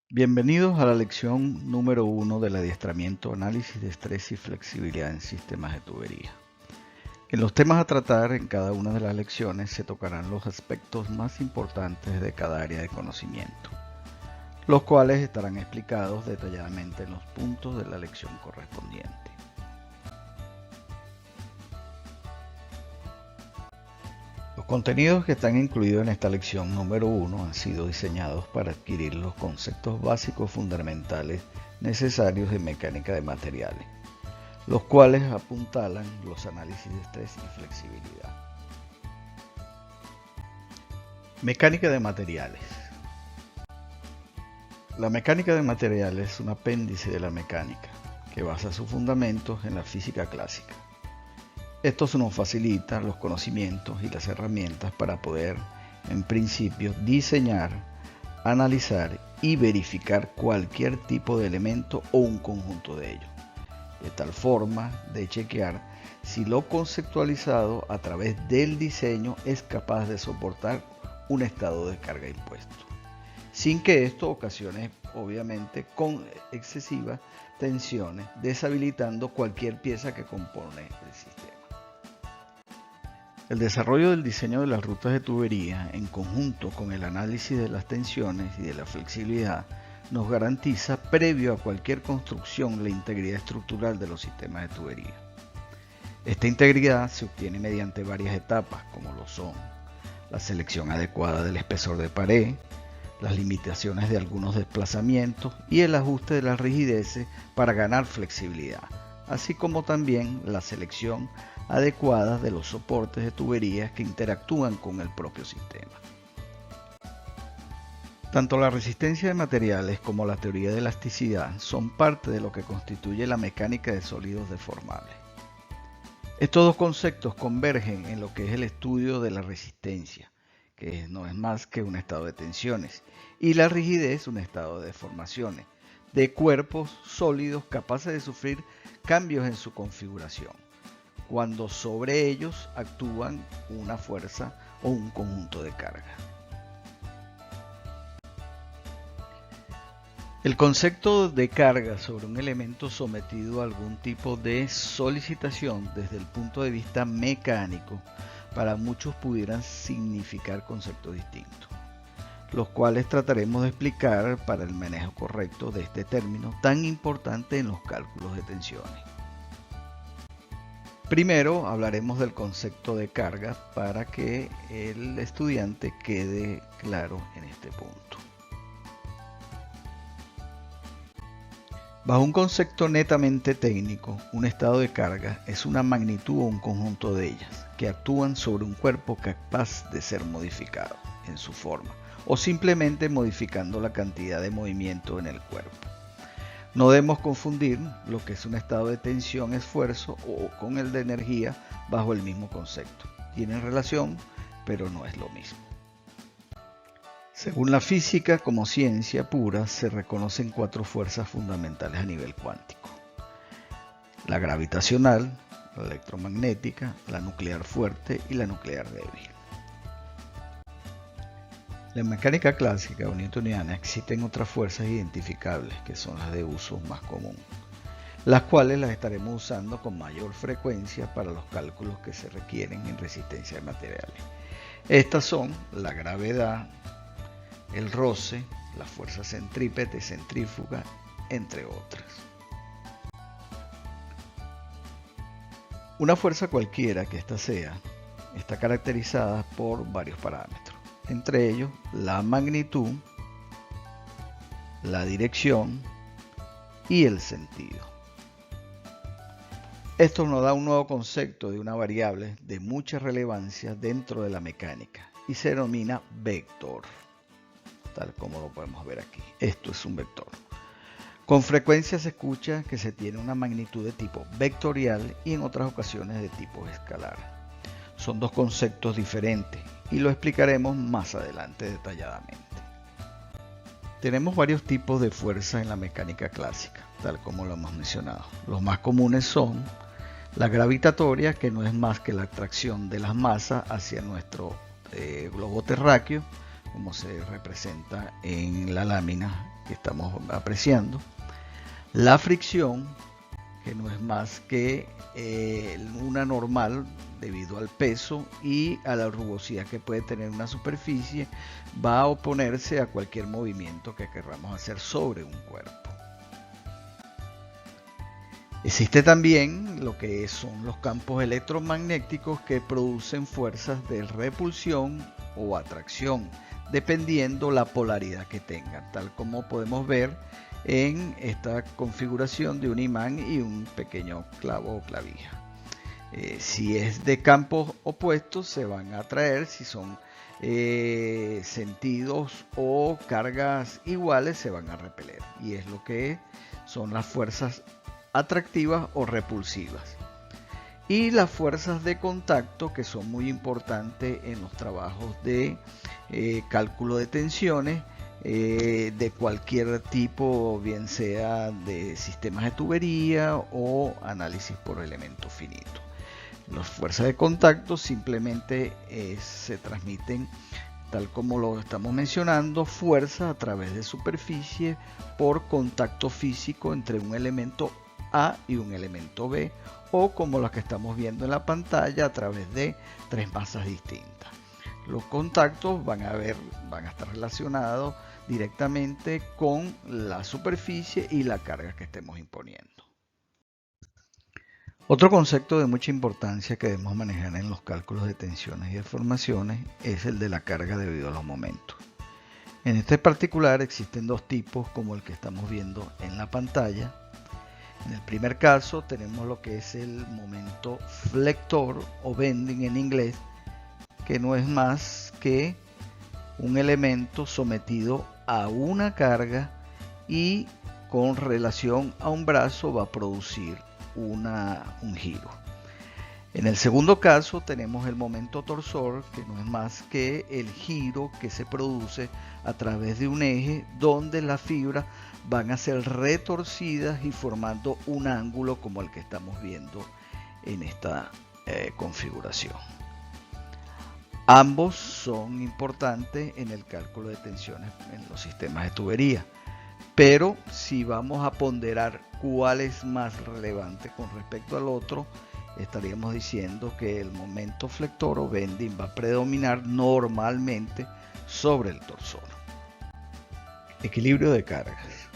Bienvenidos a la lección número 1 del adiestramiento, análisis de estrés y flexibilidad en sistemas de tubería. En los temas a tratar en cada una de las lecciones se tocarán los aspectos más importantes de cada área de conocimiento, los cuales estarán explicados detalladamente en los puntos de la lección correspondiente. Los contenidos que están incluidos en esta lección número 1 han sido diseñados para adquirir los conceptos básicos fundamentales necesarios de mecánica de materiales, los cuales apuntalan los análisis de estrés y flexibilidad. Mecánica de materiales. La mecánica de materiales es un apéndice de la mecánica que basa sus fundamentos en la física clásica. Esto nos facilita los conocimientos y las herramientas para poder, en principio, diseñar, analizar y verificar cualquier tipo de elemento o un conjunto de ellos, de tal forma de chequear si lo conceptualizado a través del diseño es capaz de soportar un estado de carga impuesto, sin que esto ocasione, obviamente, con excesivas tensiones, deshabilitando cualquier pieza que compone el sistema. El desarrollo del diseño de las rutas de tubería, en conjunto con el análisis de las tensiones y de la flexibilidad, nos garantiza, previo a cualquier construcción, la integridad estructural de los sistemas de tubería. Esta integridad se obtiene mediante varias etapas, como lo son la selección adecuada del espesor de pared, las limitaciones de algunos desplazamientos y el ajuste de las rigideces para ganar flexibilidad, así como también la selección adecuada de los soportes de tuberías que interactúan con el propio sistema. Tanto la resistencia de materiales como la teoría de elasticidad son parte de lo que constituye la mecánica de sólidos deformables. Estos dos conceptos convergen en lo que es el estudio de la resistencia, que no es más que un estado de tensiones, y la rigidez, un estado de deformaciones, de cuerpos sólidos capaces de sufrir cambios en su configuración, cuando sobre ellos actúan una fuerza o un conjunto de carga. El concepto de carga sobre un elemento sometido a algún tipo de solicitación desde el punto de vista mecánico, para muchos pudieran significar conceptos distintos, los cuales trataremos de explicar para el manejo correcto de este término tan importante en los cálculos de tensiones. Primero hablaremos del concepto de carga para que el estudiante quede claro en este punto. Bajo un concepto netamente técnico, un estado de carga es una magnitud o un conjunto de ellas que actúan sobre un cuerpo capaz de ser modificado en su forma o simplemente modificando la cantidad de movimiento en el cuerpo. No debemos confundir lo que es un estado de tensión, esfuerzo o con el de energía bajo el mismo concepto. Tienen relación, pero no es lo mismo. Según la física como ciencia pura, se reconocen 4 fuerzas fundamentales a nivel cuántico: la gravitacional, la electromagnética, la nuclear fuerte y la nuclear débil. En la mecánica clásica o newtoniana existen otras fuerzas identificables que son las de uso más común, las cuales las estaremos usando con mayor frecuencia para los cálculos que se requieren en resistencia de materiales. Estas son la gravedad, el roce, la fuerza centrípeta y centrífuga, entre otras. Una fuerza cualquiera que ésta sea, está caracterizada por varios parámetros, entre ellos la magnitud, la dirección y el sentido. Esto nos da un nuevo concepto de una variable de mucha relevancia dentro de la mecánica y se denomina vector, tal como lo podemos ver aquí. Esto es un vector. Con frecuencia se escucha que se tiene una magnitud de tipo vectorial y en otras ocasiones de tipo escalar. Son dos conceptos diferentes y lo explicaremos más adelante detalladamente. Tenemos varios tipos de fuerza en la mecánica clásica, tal como lo hemos mencionado. Los más comunes son la gravitatoria, que no es más que la atracción de las masas hacia nuestro globo terráqueo, como se representa en la lámina que estamos apreciando, la fricción, que no es más que una normal debido al peso y a la rugosidad que puede tener una superficie, va a oponerse a cualquier movimiento que queramos hacer sobre un cuerpo. Existe también lo que son los campos electromagnéticos que producen fuerzas de repulsión o atracción, dependiendo la polaridad que tengan, tal como podemos ver en esta configuración de un imán y un pequeño clavo o clavija. Si es de campos opuestos, se van a atraer. Si son sentidos o cargas iguales, se van a repeler, y es lo que son las fuerzas atractivas o repulsivas. Y las fuerzas de contacto, que son muy importantes en los trabajos de cálculo de tensiones de cualquier tipo, bien sea de sistemas de tubería o análisis por elementos finitos. Las fuerzas de contacto simplemente se transmiten, tal como lo estamos mencionando, fuerza a través de superficie por contacto físico entre un elemento A y un elemento B, o como las que estamos viendo en la pantalla, a través de tres masas distintas. Los contactos van a estar relacionados directamente con la superficie y la carga que estemos imponiendo. Otro concepto de mucha importancia que debemos manejar en los cálculos de tensiones y deformaciones es el de la carga debido a los momentos. En este particular existen dos tipos, como el que estamos viendo en la pantalla. En el primer caso tenemos lo que es el momento flector o bending en inglés, que no es más que un elemento sometido a una carga y con relación a un brazo va a producir un giro. En el segundo caso tenemos el momento torsor, que no es más que el giro que se produce a través de un eje donde las fibras van a ser retorcidas y formando un ángulo como el que estamos viendo en esta configuración. Ambos son importantes en el cálculo de tensiones en los sistemas de tubería, pero si vamos a ponderar cuál es más relevante con respecto al otro, estaríamos diciendo que el momento flector o bending va a predominar normalmente sobre el torsor. Equilibrio de cargas.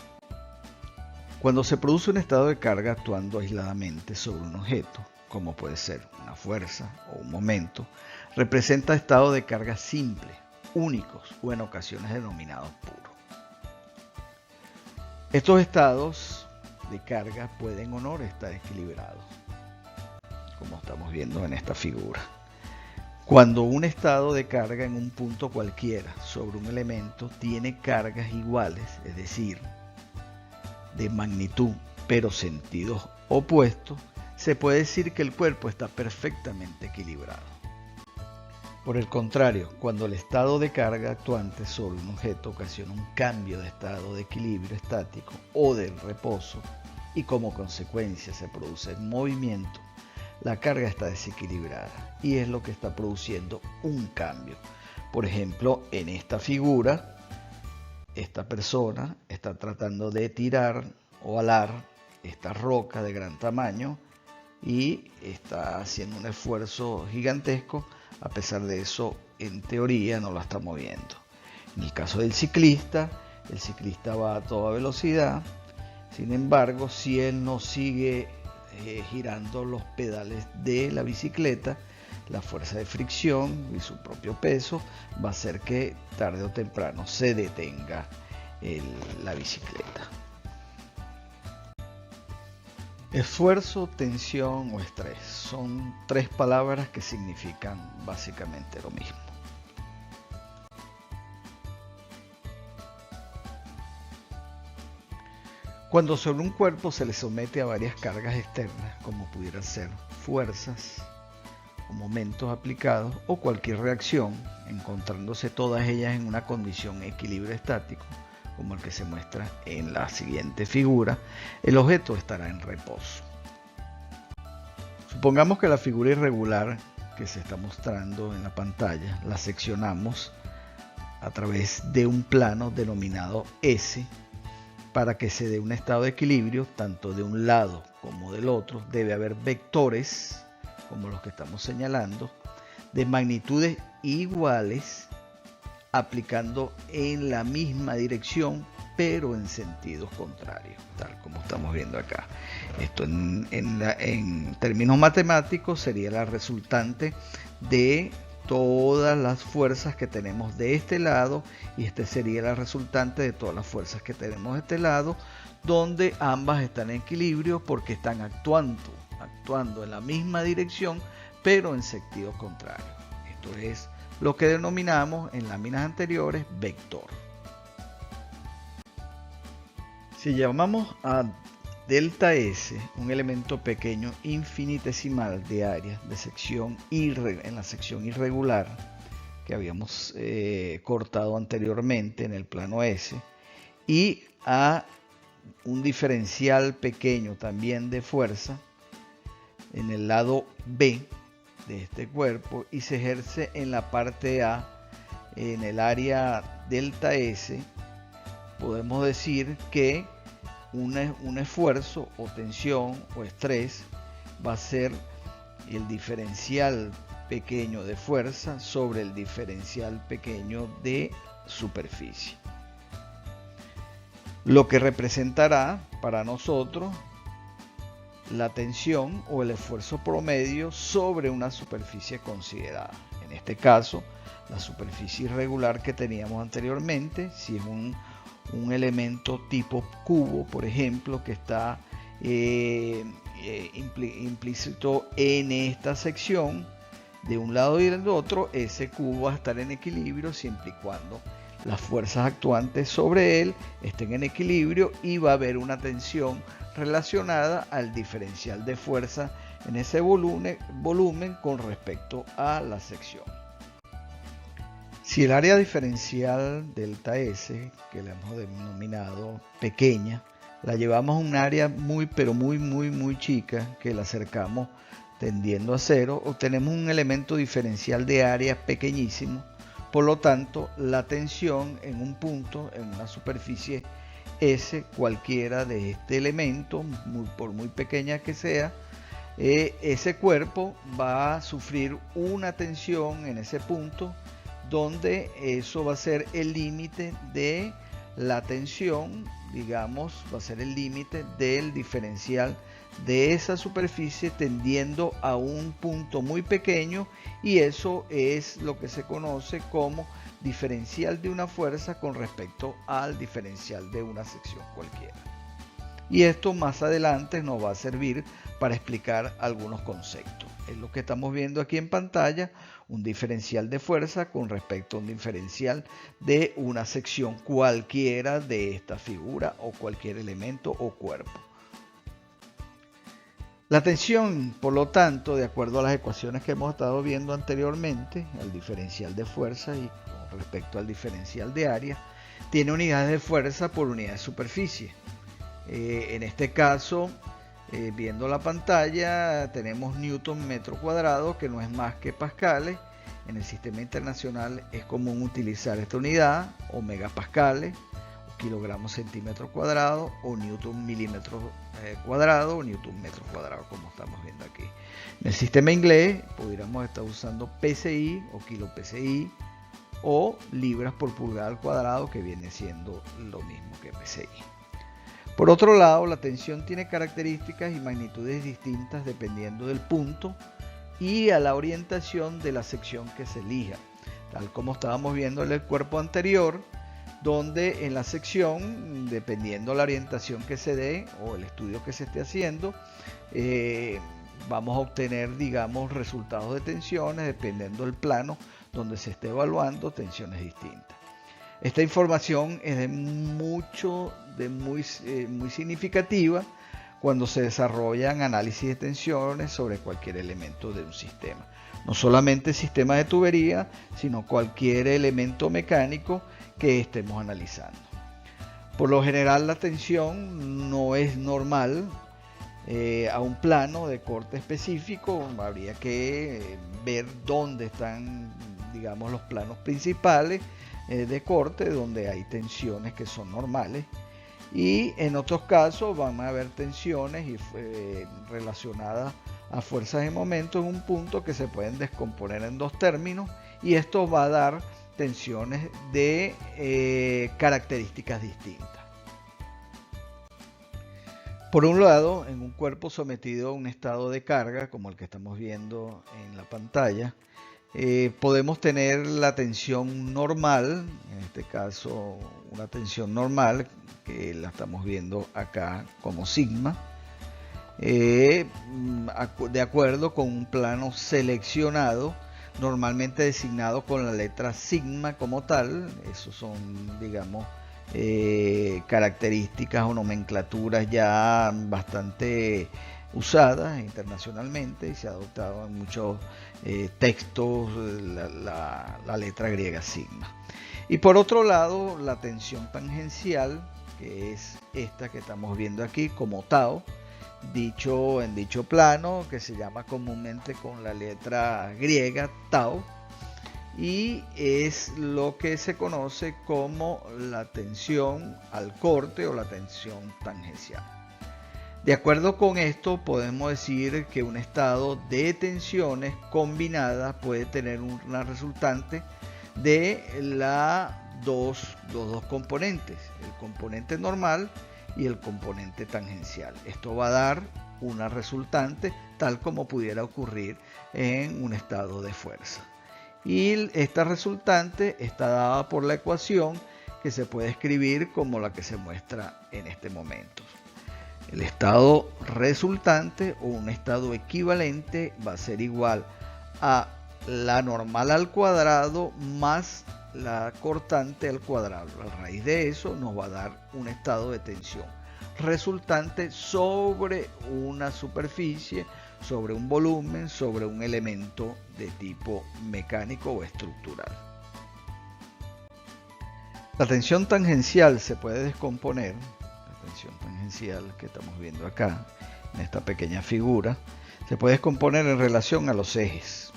Cuando se produce un estado de carga actuando aisladamente sobre un objeto, como puede ser una fuerza o un momento, representa estado de carga simple, únicos o en ocasiones denominados puros. Estos estados de carga pueden o no estar equilibrados, como estamos viendo en esta figura. Cuando un estado de carga en un punto cualquiera sobre un elemento tiene cargas iguales, es decir, de magnitud pero sentidos opuestos, se puede decir que el cuerpo está perfectamente equilibrado. Por el contrario, cuando el estado de carga actuante sobre un objeto ocasiona un cambio de estado de equilibrio estático o de reposo y como consecuencia se produce movimiento, la carga está desequilibrada y es lo que está produciendo un cambio. Por ejemplo, en esta figura, esta persona está tratando de tirar o alar esta roca de gran tamaño y está haciendo un esfuerzo gigantesco. A pesar de eso, en teoría no la está moviendo. En el caso del ciclista, el ciclista va a toda velocidad. Sin embargo, si él no sigue girando los pedales de la bicicleta, la fuerza de fricción y su propio peso va a hacer que tarde o temprano se detenga la bicicleta. Esfuerzo, tensión o estrés son tres palabras que significan básicamente lo mismo. Cuando sobre un cuerpo se le somete a varias cargas externas, como pudiera ser fuerzas o momentos aplicados o cualquier reacción, encontrándose todas ellas en una condición de equilibrio estático, como el que se muestra en la siguiente figura, el objeto estará en reposo. Supongamos que la figura irregular que se está mostrando en la pantalla la seccionamos a través de un plano denominado S Para que se dé un estado de equilibrio, tanto de un lado como del otro, debe haber vectores, como los que estamos señalando, de magnitudes iguales, aplicando en la misma dirección, pero en sentidos contrarios, tal como estamos viendo acá. Esto en términos matemáticos sería la resultante de todas las fuerzas que tenemos de este lado, y este sería la resultante de todas las fuerzas que tenemos de este lado, donde ambas están en equilibrio porque están actuando en la misma dirección, pero en sentidos contrarios. Esto es lo que denominamos en láminas anteriores vector. Si llamamos a delta S un elemento pequeño infinitesimal de área de sección en la sección irregular que habíamos cortado anteriormente en el plano S, y a un diferencial pequeño también de fuerza en el lado B de este cuerpo, y se ejerce en la parte A en el área delta S, podemos decir que un esfuerzo o tensión o estrés va a ser el diferencial pequeño de fuerza sobre el diferencial pequeño de superficie, lo que representará para nosotros la tensión o el esfuerzo promedio sobre una superficie considerada. En este caso, la superficie irregular que teníamos anteriormente, si es un elemento tipo cubo, por ejemplo, que está implícito en esta sección, de un lado y del otro, ese cubo va a estar en equilibrio siempre y cuando las fuerzas actuantes sobre él estén en equilibrio, y va a haber una tensión relacionada al diferencial de fuerza en ese volumen con respecto a la sección. Si el área diferencial delta S, que le hemos denominado pequeña, la llevamos a un área muy chica, que la acercamos tendiendo a cero, obtenemos un elemento diferencial de área pequeñísimo. Por lo tanto, la tensión en un punto, en una superficie S, cualquiera de este elemento, por muy pequeña que sea, ese cuerpo va a sufrir una tensión en ese punto, donde eso va a ser el límite de la tensión, digamos, va a ser el límite del diferencial de esa superficie tendiendo a un punto muy pequeño, y eso es lo que se conoce como diferencial de una fuerza con respecto al diferencial de una sección cualquiera. Y esto más adelante nos va a servir para explicar algunos conceptos. Es lo que estamos viendo aquí en pantalla, un diferencial de fuerza con respecto a un diferencial de una sección cualquiera de esta figura o cualquier elemento o cuerpo. La tensión, por lo tanto, de acuerdo a las ecuaciones que hemos estado viendo anteriormente, el diferencial de fuerza y con respecto al diferencial de área, tiene unidades de fuerza por unidad de superficie. En este caso, viendo la pantalla, tenemos newton metro cuadrado, que no es más que pascales. En el sistema internacional es común utilizar esta unidad, o megapascales, o kilogramos centímetro cuadrado, o newton milímetro cuadrado, o newton metro cuadrado, como estamos viendo aquí. En el sistema inglés pudiéramos estar usando PSI o kilo PSI, o libras por pulgada al cuadrado, que viene siendo lo mismo que PSI. Por otro lado, la tensión tiene características y magnitudes distintas dependiendo del punto y a la orientación de la sección que se elija, tal como estábamos viendo en el cuerpo anterior, donde en la sección, dependiendo la orientación que se dé o el estudio que se esté haciendo, vamos a obtener, digamos, resultados de tensiones dependiendo del plano donde se esté evaluando tensiones distintas. Esta información es muy significativa cuando se desarrollan análisis de tensiones sobre cualquier elemento de un sistema. No solamente sistemas de tubería, sino cualquier elemento mecánico que estemos analizando. Por lo general, la tensión no es normal a un plano de corte específico. Habría que ver dónde están, digamos, los planos principales de corte, donde hay tensiones que son normales, y en otros casos van a haber tensiones relacionadas a fuerzas de momento en un punto que se pueden descomponer en dos términos, y esto va a dar tensiones de características distintas. Por un lado, en un cuerpo sometido a un estado de carga, como el que estamos viendo en la pantalla, podemos tener la tensión normal, en este caso una tensión normal, que la estamos viendo acá como sigma, de acuerdo con un plano seleccionado, normalmente designado con la letra sigma como tal. Esos son, digamos, características o nomenclaturas ya bastante usadas internacionalmente, y se ha adoptado en muchos textos la letra griega sigma. Y por otro lado, la tensión tangencial, que es esta que estamos viendo aquí como tau, en dicho plano, que se llama comúnmente con la letra griega tau, y es lo que se conoce como la tensión al corte o la tensión tangencial. De acuerdo con esto, podemos decir que un estado de tensiones combinadas puede tener una resultante de los dos componentes, el componente normal y el componente tangencial. Esto va a dar una resultante tal como pudiera ocurrir en un estado de fuerza. Y esta resultante está dada por la ecuación que se puede escribir como la que se muestra en este momento. El estado resultante o un estado equivalente va a ser igual a la normal al cuadrado más la cortante al cuadrado. A raíz de eso nos va a dar un estado de tensión resultante sobre una superficie, sobre un volumen, sobre un elemento de tipo mecánico o estructural. La tensión tangencial se puede descomponer, la tensión tangencial que estamos viendo acá en esta pequeña figura, se puede descomponer en relación a los ejes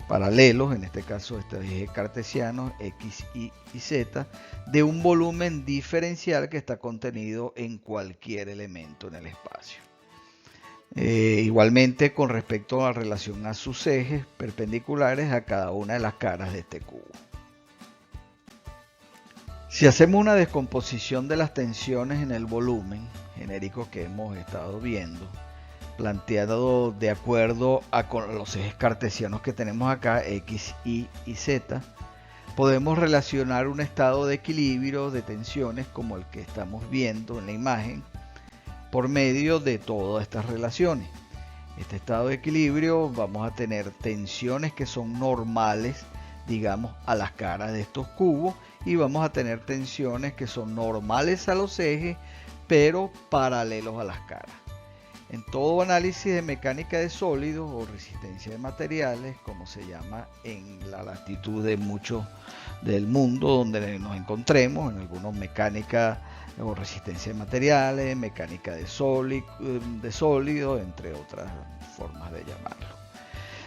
paralelos, en este caso este eje cartesiano X, Y y Z, de un volumen diferencial que está contenido en cualquier elemento en el espacio. Igualmente con respecto a relación a sus ejes perpendiculares a cada una de las caras de este cubo. Si hacemos una descomposición de las tensiones en el volumen genérico que hemos estado viendo, planteado de acuerdo a los ejes cartesianos que tenemos acá, X, Y y Z, podemos relacionar un estado de equilibrio de tensiones como el que estamos viendo en la imagen por medio de todas estas relaciones. Este estado de equilibrio vamos a tener tensiones que son normales, digamos, a las caras de estos cubos, y vamos a tener tensiones que son normales a los ejes pero paralelos a las caras. En todo análisis de mecánica de sólidos o resistencia de materiales, como se llama en la latitud de muchos del mundo donde nos encontremos, en algunos mecánica o resistencia de materiales, mecánica de sólidos, entre otras formas de llamarlo.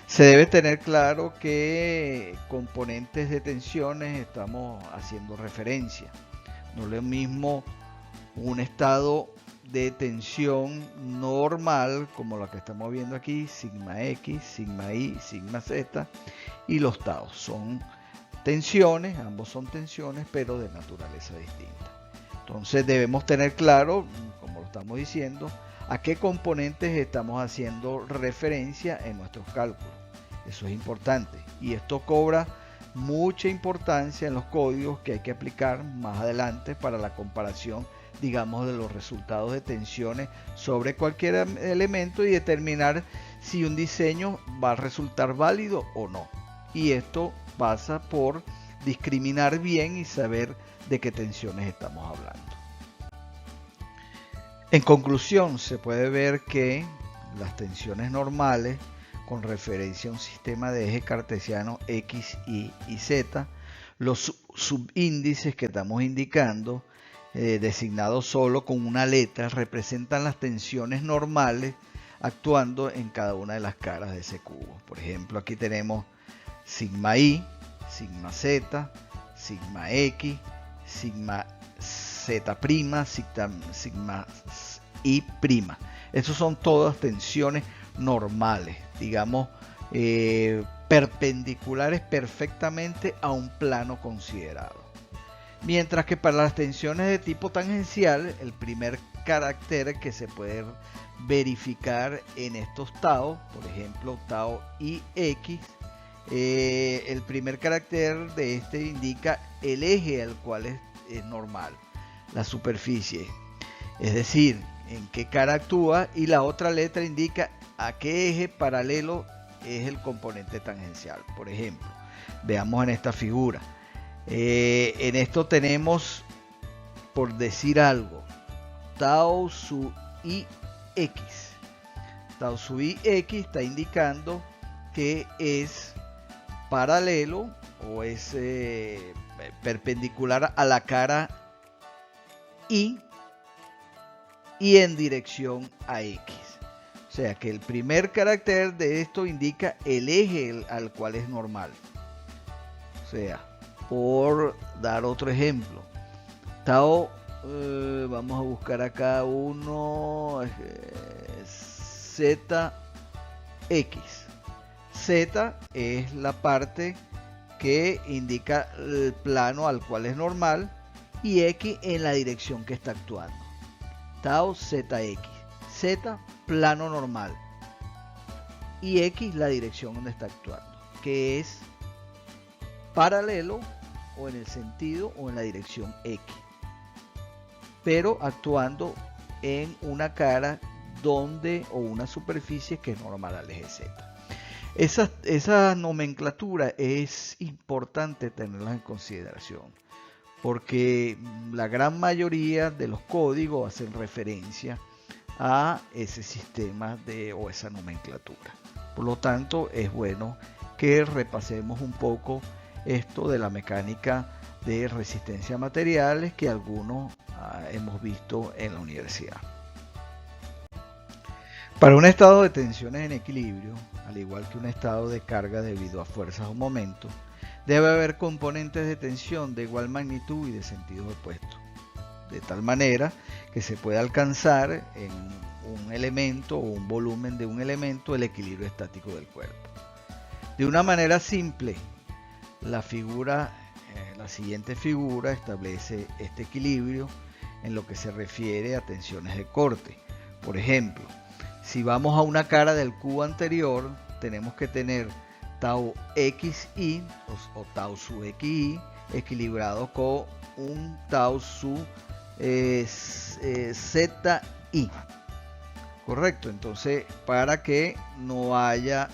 Se debe tener claro que componentes de tensiones estamos haciendo referencia. No es lo mismo un estado de tensión normal como la que estamos viendo aquí, sigma X, sigma Y, sigma Z, y los tau. Son tensiones, ambos son tensiones, pero de naturaleza distinta. Entonces debemos tener claro, como lo estamos diciendo, a qué componentes estamos haciendo referencia en nuestros cálculos. Eso es importante, y esto cobra mucha importancia en los códigos que hay que aplicar más adelante para la comparación, digamos, de los resultados de tensiones sobre cualquier elemento y determinar si un diseño va a resultar válido o no. Y esto pasa por discriminar bien y saber de qué tensiones estamos hablando. En conclusión, se puede ver que las tensiones normales con referencia a un sistema de eje cartesiano X, Y y Z, los subíndices que estamos indicando, designados solo con una letra, representan las tensiones normales actuando en cada una de las caras de ese cubo. Por ejemplo, aquí tenemos sigma Y, sigma Z, sigma X, sigma Z', sigma I'. Esas son todas tensiones normales, digamos, perpendiculares perfectamente a un plano considerado. Mientras que para las tensiones de tipo tangencial, el primer carácter que se puede verificar en estos tau, por ejemplo tau IX, el primer carácter de este indica el eje al cual es normal, la superficie, es decir, en qué cara actúa, y la otra letra indica a qué eje paralelo es el componente tangencial. Por ejemplo, veamos en esta figura. En esto tenemos, por decir algo, tau sub IX. Tau sub IX está indicando que es paralelo o es perpendicular a la cara I y en dirección a X. O sea que el primer carácter de esto indica el eje al cual es normal. O sea, por dar otro ejemplo, tau, vamos a buscar acá uno, ZX. Z es la parte que indica el plano al cual es normal y X en la dirección que está actuando. Tau ZX. Z, plano normal. Y X, la dirección donde está actuando. Que es paralelo o en el sentido o en la dirección X. Pero actuando en una cara donde o una superficie que es normal al eje Z. Esa nomenclatura es importante tenerla en consideración, porque la gran mayoría de los códigos hacen referencia a ese sistema o esa nomenclatura. Por lo tanto, es bueno que repasemos un poco esto de la mecánica de resistencia a materiales que algunos hemos visto en la universidad. Para un estado de tensiones en equilibrio, al igual que un estado de carga debido a fuerzas o momentos, debe haber componentes de tensión de igual magnitud y de sentidos opuestos, de tal manera que se pueda alcanzar en un elemento o un volumen de un elemento el equilibrio estático del cuerpo. De una manera simple, la siguiente figura establece este equilibrio en lo que se refiere a tensiones de corte. Por ejemplo, si vamos a una cara del cubo anterior, tenemos que tener tau xi o tau sub xi equilibrado con un tau sub zi. Correcto, entonces para que no haya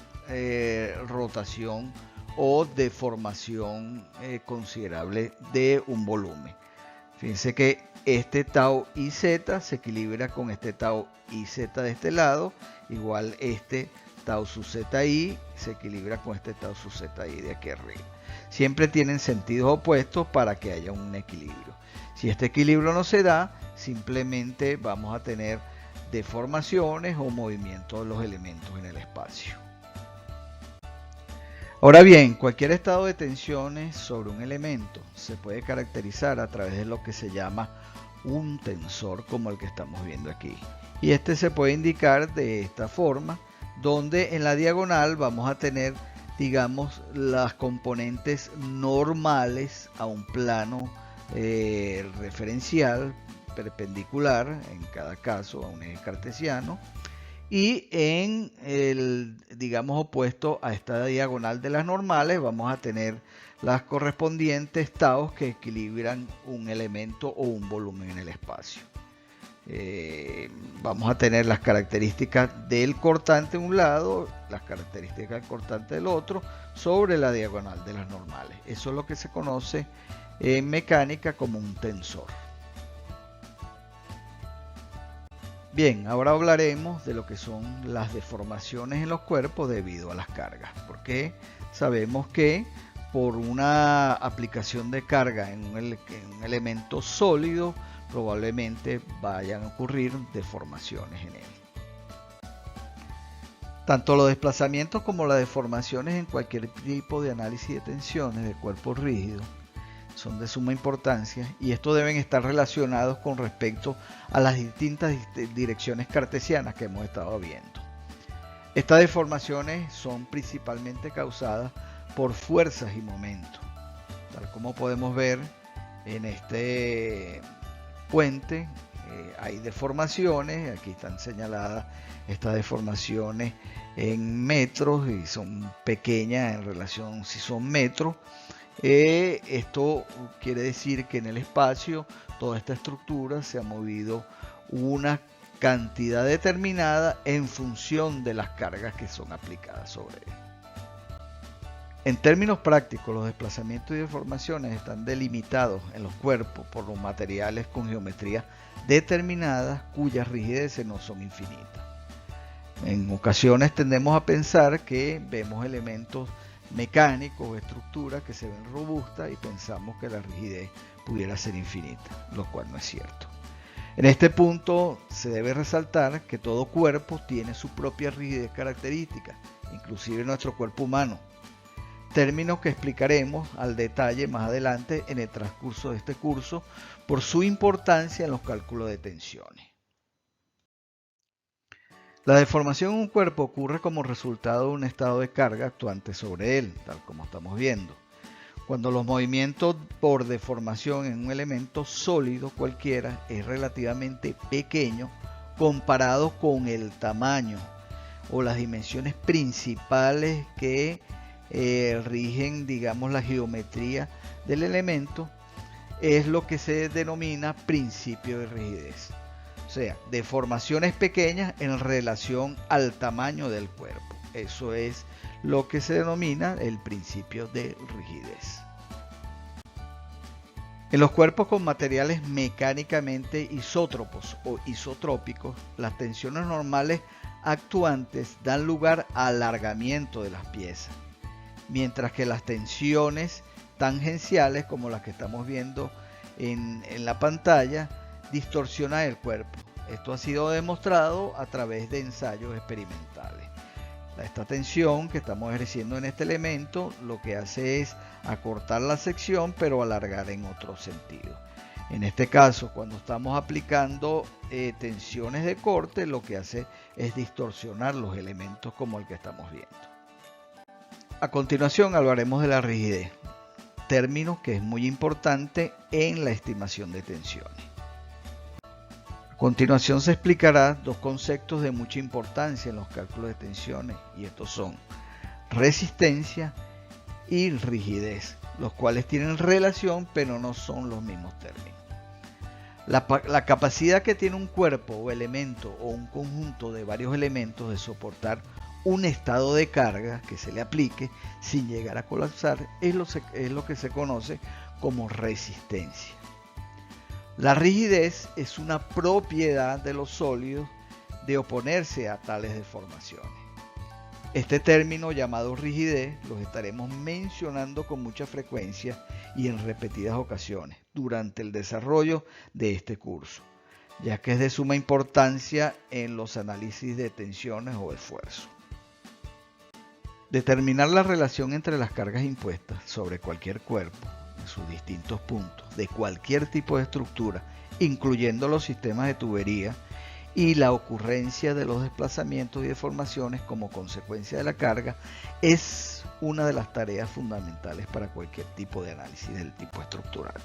rotación o deformación considerable de un volumen. Fíjense que este tau iz se equilibra con este tau iz de este lado, igual este tau sub zi se equilibra con este tau sub zi de aquí arriba. Siempre tienen sentidos opuestos para que haya un equilibrio. Si este equilibrio no se da, simplemente vamos a tener deformaciones o movimientos de los elementos en el espacio. Ahora bien, cualquier estado de tensiones sobre un elemento se puede caracterizar a través de lo que se llama un tensor, como el que estamos viendo aquí. Y este se puede indicar de esta forma, donde en la diagonal vamos a tener, digamos, las componentes normales a un plano referencial, perpendicular, en cada caso a un eje cartesiano. Y en el, digamos, opuesto a esta diagonal de las normales, vamos a tener las correspondientes taus que equilibran un elemento o un volumen en el espacio. Vamos a tener las características del cortante de un lado, las características del cortante del otro, sobre la diagonal de las normales. Eso es lo que se conoce en mecánica como un tensor. Bien, ahora hablaremos de lo que son las deformaciones en los cuerpos debido a las cargas, porque sabemos que por una aplicación de carga en un elemento sólido probablemente vayan a ocurrir deformaciones en él. Tanto los desplazamientos como las deformaciones en cualquier tipo de análisis de tensiones de cuerpos rígidos son de suma importancia y estos deben estar relacionados con respecto a las distintas direcciones cartesianas que hemos estado viendo. Estas deformaciones son principalmente causadas por fuerzas y momentos, tal como podemos ver en este puente. Hay deformaciones, aquí están señaladas estas deformaciones en metros y son pequeñas en relación si son metros. Esto quiere decir que en el espacio toda esta estructura se ha movido una cantidad determinada en función de las cargas que son aplicadas sobre él. En términos prácticos, los desplazamientos y deformaciones están delimitados en los cuerpos por los materiales con geometría determinadas cuyas rigideces no son infinitas. En ocasiones tendemos a pensar que vemos elementos mecánicos o estructuras que se ven robustas y pensamos que la rigidez pudiera ser infinita, lo cual no es cierto. En este punto se debe resaltar que todo cuerpo tiene su propia rigidez característica, inclusive nuestro cuerpo humano. Términos que explicaremos al detalle más adelante en el transcurso de este curso por su importancia en los cálculos de tensiones. La deformación en un cuerpo ocurre como resultado de un estado de carga actuante sobre él, tal como estamos viendo. Cuando los movimientos por deformación en un elemento sólido cualquiera es relativamente pequeño comparado con el tamaño o las dimensiones principales que rigen, digamos, la geometría del elemento, es lo que se denomina principio de rigidez. O sea, deformaciones pequeñas en relación al tamaño del cuerpo. Eso es lo que se denomina el principio de rigidez. En los cuerpos con materiales mecánicamente isótropos o isotrópicos, las tensiones normales actuantes dan lugar a alargamiento de las piezas, mientras que las tensiones tangenciales, como las que estamos viendo en la pantalla, distorsionan el cuerpo. Esto ha sido demostrado a través de ensayos experimentales. Esta tensión que estamos ejerciendo en este elemento lo que hace es acortar la sección pero alargar en otro sentido. En este caso, cuando estamos aplicando tensiones de corte, lo que hace es distorsionar los elementos como el que estamos viendo. A continuación hablaremos de la rigidez, término que es muy importante en la estimación de tensiones. A continuación se explicará dos conceptos de mucha importancia en los cálculos de tensiones, y estos son resistencia y rigidez, los cuales tienen relación pero no son los mismos términos. La capacidad que tiene un cuerpo o elemento o un conjunto de varios elementos de soportar un estado de carga que se le aplique sin llegar a colapsar es lo que se conoce como resistencia. La rigidez es una propiedad de los sólidos de oponerse a tales deformaciones. Este término llamado rigidez los estaremos mencionando con mucha frecuencia y en repetidas ocasiones durante el desarrollo de este curso, ya que es de suma importancia en los análisis de tensiones o esfuerzos. Determinar la relación entre las cargas impuestas sobre cualquier cuerpo en sus distintos puntos de cualquier tipo de estructura, incluyendo los sistemas de tubería, y la ocurrencia de los desplazamientos y deformaciones como consecuencia de la carga es una de las tareas fundamentales para cualquier tipo de análisis del tipo estructural.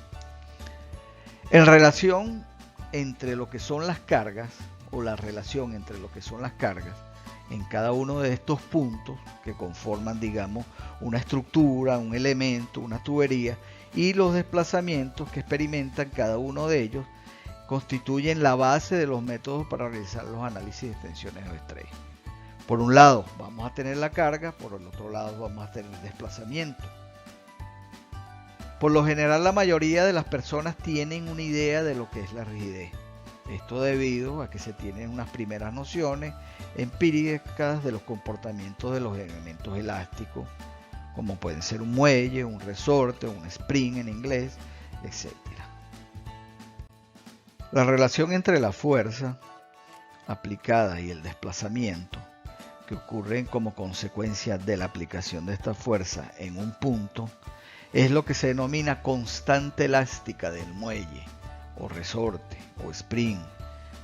En relación entre lo que son las cargas, o la relación entre lo que son las cargas en cada uno de estos puntos que conforman, digamos, una estructura, un elemento, una tubería, y los desplazamientos que experimentan cada uno de ellos, constituyen la base de los métodos para realizar los análisis de tensiones o estrés. Por un lado vamos a tener la carga, por el otro lado vamos a tener el desplazamiento. Por lo general la mayoría de las personas tienen una idea de lo que es la rigidez. Esto debido a que se tienen unas primeras nociones empíricas de los comportamientos de los elementos elásticos, como pueden ser un muelle, un resorte, un spring en inglés, etc. La relación entre la fuerza aplicada y el desplazamiento que ocurren como consecuencia de la aplicación de esta fuerza en un punto es lo que se denomina constante elástica del muelle, o resorte, o spring,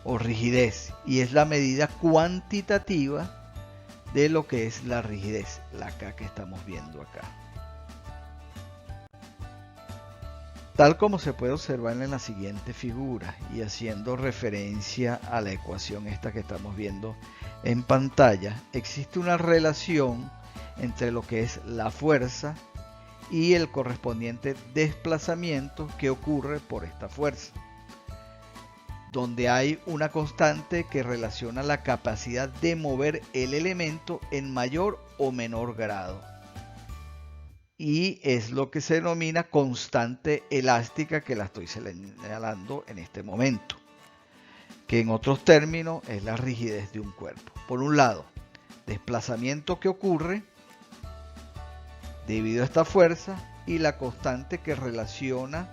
o rigidez, y es la medida cuantitativa de lo que es la rigidez, la K que estamos viendo acá. Tal como se puede observar en la siguiente figura y haciendo referencia a la ecuación esta que estamos viendo en pantalla, existe una relación entre lo que es la fuerza y el correspondiente desplazamiento que ocurre por esta fuerza, donde hay una constante que relaciona la capacidad de mover el elemento en mayor o menor grado. Y es lo que se denomina constante elástica, que la estoy señalando en este momento, que en otros términos es la rigidez de un cuerpo. Por un lado, desplazamiento que ocurre debido a esta fuerza y la constante que relaciona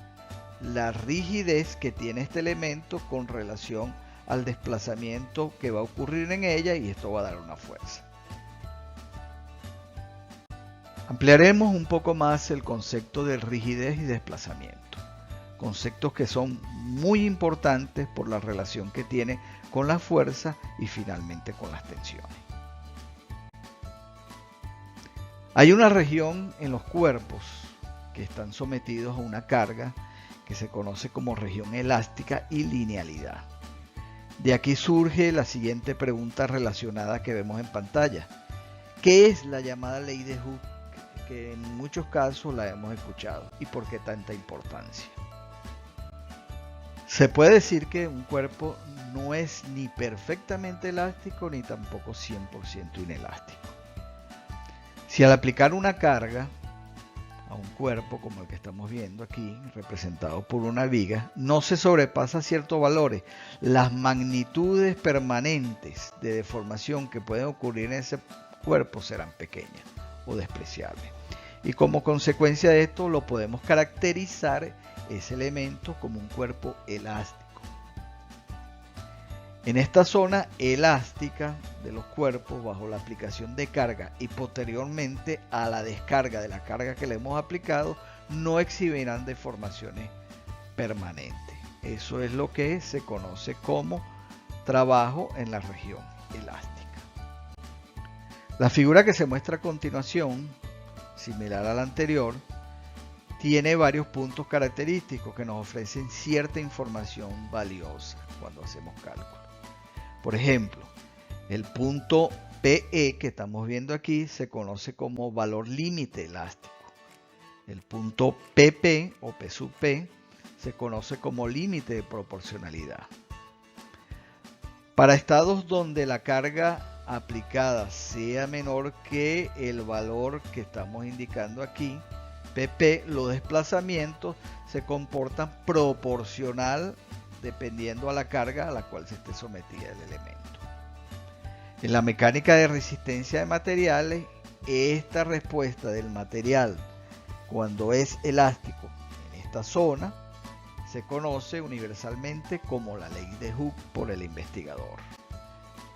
la rigidez que tiene este elemento con relación al desplazamiento que va a ocurrir en ella, y esto va a dar una fuerza. Ampliaremos un poco más el concepto de rigidez y desplazamiento, conceptos que son muy importantes por la relación que tiene con la fuerza y finalmente con las tensiones. Hay una región en los cuerpos que están sometidos a una carga que se conoce como región elástica y linealidad. De aquí surge la siguiente pregunta relacionada que vemos en pantalla. ¿Qué es la llamada ley de Hooke? Que en muchos casos la hemos escuchado, y por qué tanta importancia. Se puede decir que un cuerpo no es ni perfectamente elástico ni tampoco 100% inelástico. Si al aplicar una carga a un cuerpo como el que estamos viendo aquí, representado por una viga, no se sobrepasa ciertos valores, las magnitudes permanentes de deformación que pueden ocurrir en ese cuerpo serán pequeñas o despreciables. Y como consecuencia de esto lo podemos caracterizar ese elemento como un cuerpo elástico. En esta zona elástica de los cuerpos, bajo la aplicación de carga y posteriormente a la descarga de la carga que le hemos aplicado, no exhibirán deformaciones permanentes. Eso es lo que se conoce como trabajo en la región elástica. La figura que se muestra a continuación, similar a la anterior, tiene varios puntos característicos que nos ofrecen cierta información valiosa cuando hacemos cálculos. Por ejemplo, el punto PE que estamos viendo aquí se conoce como valor límite elástico. El punto PP o P sub P se conoce como límite de proporcionalidad. Para estados donde la carga aplicada sea menor que el valor que estamos indicando aquí, PP, los desplazamientos se comportan proporcional dependiendo a la carga a la cual se esté sometida el elemento. En la mecánica de resistencia de materiales, esta respuesta del material cuando es elástico en esta zona se conoce universalmente como la ley de Hooke por el investigador.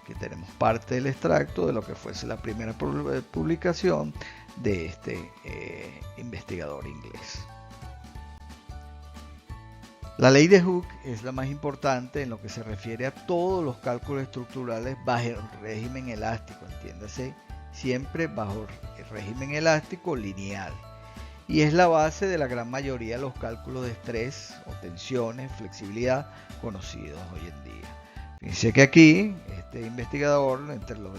Aquí tenemos parte del extracto de lo que fuese la primera publicación de este investigador inglés. La ley de Hooke es la más importante en lo que se refiere a todos los cálculos estructurales bajo el régimen elástico, entiéndase, siempre bajo el régimen elástico lineal, y es la base de la gran mayoría de los cálculos de estrés o tensiones, flexibilidad conocidos hoy en día. Fíjense que aquí este investigador, entre los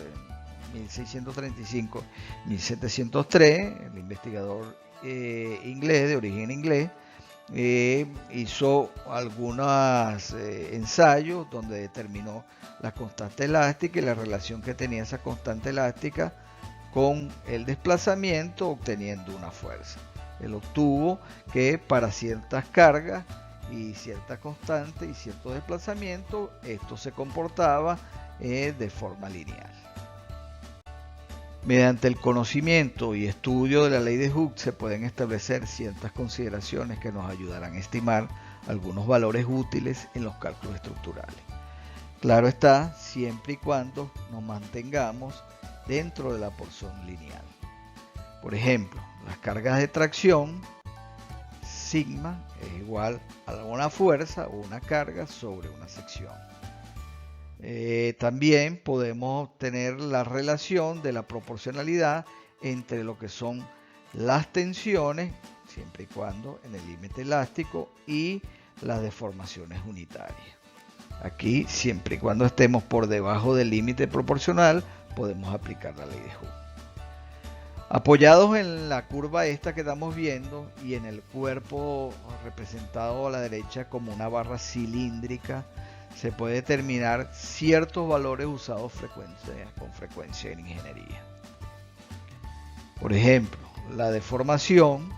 1635 y 1703, el investigador inglés, de origen inglés, hizo algunos ensayos donde determinó la constante elástica y la relación que tenía esa constante elástica con el desplazamiento, obteniendo una fuerza. Él obtuvo que para ciertas cargas y cierta constante y cierto desplazamiento, esto se comportaba de forma lineal. Mediante el conocimiento y estudio de la ley de Hooke se pueden establecer ciertas consideraciones que nos ayudarán a estimar algunos valores útiles en los cálculos estructurales. Claro está, siempre y cuando nos mantengamos dentro de la porción lineal. Por ejemplo, las cargas de tracción sigma es igual a una fuerza o una carga sobre una sección. También podemos tener la relación de la proporcionalidad entre lo que son las tensiones, siempre y cuando en el límite elástico, y las deformaciones unitarias. Aquí, siempre y cuando estemos por debajo del límite proporcional, podemos aplicar la ley de Hooke. Apoyados en la curva esta que estamos viendo y en el cuerpo representado a la derecha como una barra cilíndrica, se puede determinar ciertos valores usados con frecuencia en ingeniería. Por ejemplo, la deformación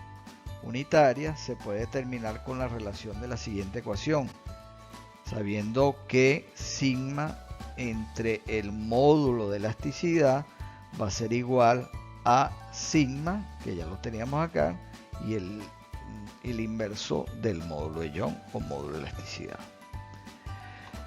unitaria se puede determinar con la relación de la siguiente ecuación, sabiendo que sigma entre el módulo de elasticidad va a ser igual a sigma, que ya lo teníamos acá, y el inverso del módulo de Young o módulo de elasticidad.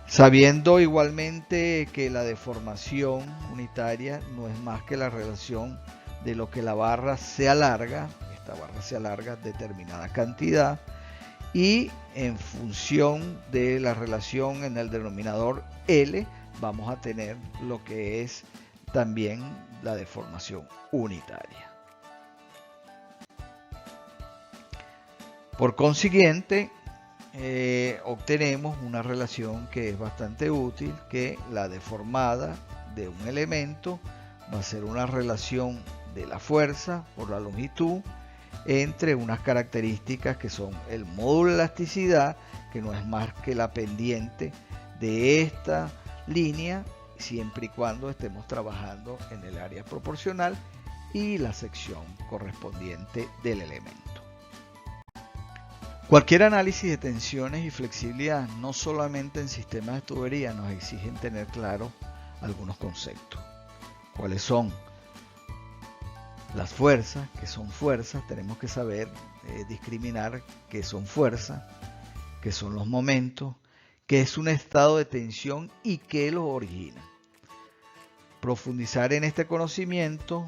Sabiendo igualmente que la deformación unitaria no es más que la relación de lo que la barra se alarga, esta barra se alarga determinada cantidad, y en función de la relación en el denominador L vamos a tener lo que es también la deformación unitaria. Por consiguiente, obtenemos una relación que es bastante útil, que la deformada de un elemento va a ser una relación de la fuerza por la longitud entre unas características que son el módulo de elasticidad, que no es más que la pendiente de esta línea, siempre y cuando estemos trabajando en el área proporcional, y la sección correspondiente del elemento. Cualquier análisis de tensiones y flexibilidad, no solamente en sistemas de tubería, nos exigen tener claro algunos conceptos. ¿Cuáles son? Las fuerzas, que son fuerzas, tenemos que saber discriminar qué son fuerzas, qué son los momentos, qué es un estado de tensión y qué los origina. Profundizar en este conocimiento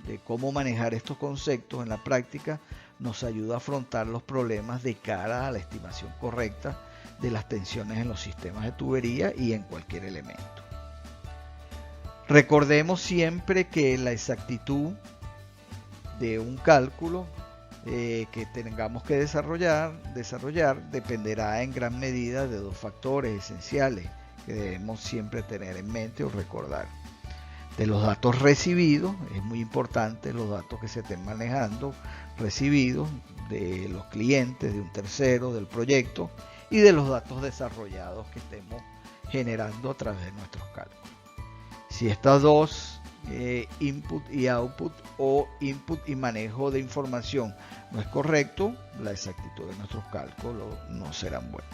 de cómo manejar estos conceptos en la práctica nos ayuda a afrontar los problemas de cara a la estimación correcta de las tensiones en los sistemas de tubería y en cualquier elemento. Recordemos siempre que la exactitud de un cálculo que tengamos que desarrollar dependerá en gran medida de dos factores esenciales que debemos siempre tener en mente o recordar. De los datos recibidos, es muy importante los datos que se estén manejando, recibidos de los clientes, de un tercero, del proyecto, y de los datos desarrollados que estemos generando a través de nuestros cálculos. Si estas dos, input y output, o input y manejo de información, no es correcto, la exactitud de nuestros cálculos no serán buenos.